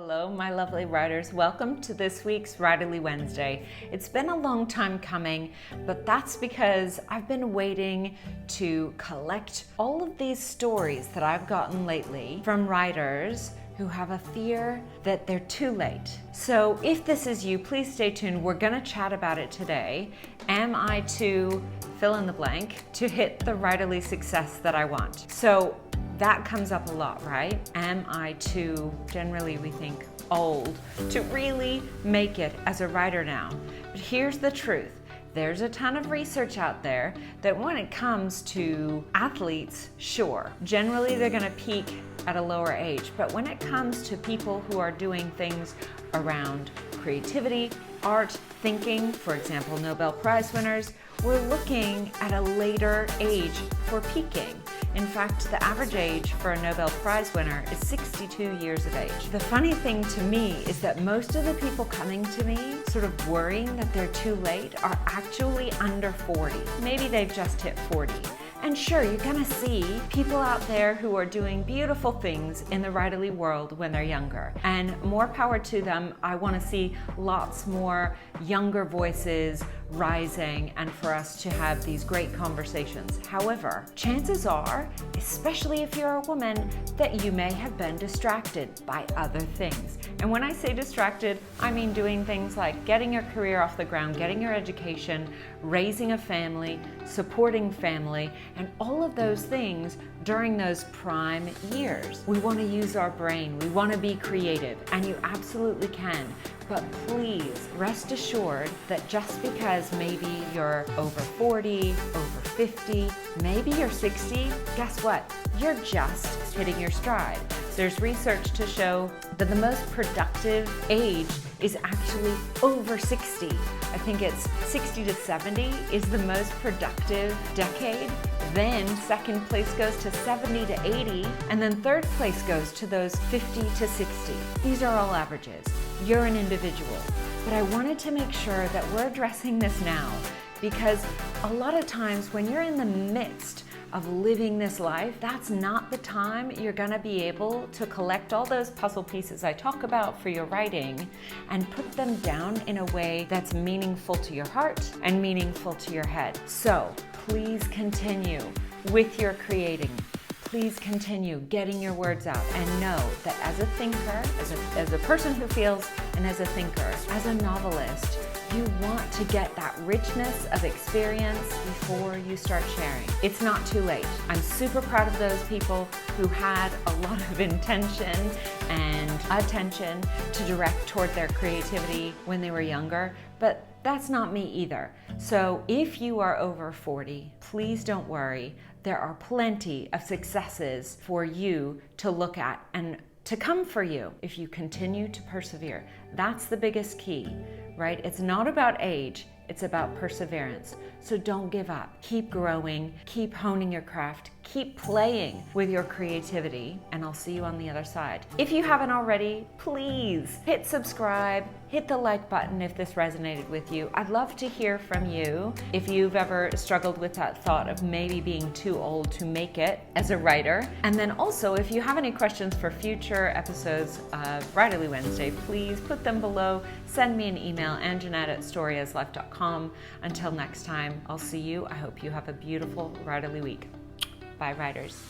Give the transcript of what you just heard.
Hello, my lovely writers. Welcome to this week's Writerly Wednesday. It's been a long time coming, but that's because I've been waiting to collect all of these stories that I've gotten lately from writers who have a fear that they're too late. So if this is you, please stay tuned. We're gonna chat about it today. Am I too fill in the blank to hit the writerly success that I want? So that comes up a lot, right? Am I too, generally we think, old to really make it as a writer now? But here's the truth. There's a ton of research out there that when it comes to athletes, sure, generally they're gonna peak at a lower age. But when it comes to people who are doing things around creativity, art, thinking, for example, Nobel Prize winners, we're looking at a later age for peaking. In fact, the average age for a Nobel Prize winner is 62 years of age. The funny thing to me is that most of the people coming to me sort of worrying that they're too late are actually under 40. Maybe they've just hit 40. And sure, you're gonna see people out there who are doing beautiful things in the writerly world when they're younger. And more power to them. I wanna see lots more younger voices rising and for us to have these great conversations. However, chances are, especially if you're a woman, that you may have been distracted by other things. And when I say distracted, I mean doing things like getting your career off the ground, getting your education, raising a family, supporting family, and all of those things during those prime years. We want to use our brain, we want to be creative, and you absolutely can. But please rest assured that just because maybe you're over 40, over 50, maybe you're 60, guess what? You're just hitting your stride. There's research to show that the most productive age is actually over 60. I think it's 60 to 70 is the most productive decade. Then second place goes to 70 to 80, and then third place goes to those 50 to 60. These are all averages. You're an individual. But I wanted to make sure that we're addressing this now, because a lot of times when you're in the midst of living this life, that's not the time you're gonna be able to collect all those puzzle pieces I talk about for your writing and put them down in a way that's meaningful to your heart and meaningful to your head. So please continue with your creating. Please continue getting your words out, and know that as a thinker, as a person who feels, and as a thinker, as a novelist, you want to get that richness of experience before you start sharing. It's not too late. I'm super proud of those people who had a lot of intention and attention to direct toward their creativity when they were younger, but that's not me either. So if you are over 40, please don't worry. There are plenty of successes for you to look at and to come for you if you continue to persevere. That's the biggest key, right? It's not about age, it's about perseverance. So don't give up. Keep growing, keep honing your craft, keep playing with your creativity, and I'll see you on the other side. If you haven't already, please hit subscribe, hit the like button if this resonated with you. I'd love to hear from you if you've ever struggled with that thought of maybe being too old to make it as a writer. And then also, if you have any questions for future episodes of Writerly Wednesday, please put them below. Send me an email, anjanette@storyaslife.com. Until next time, I'll see you. I hope you have a beautiful writerly week. Bye, writers.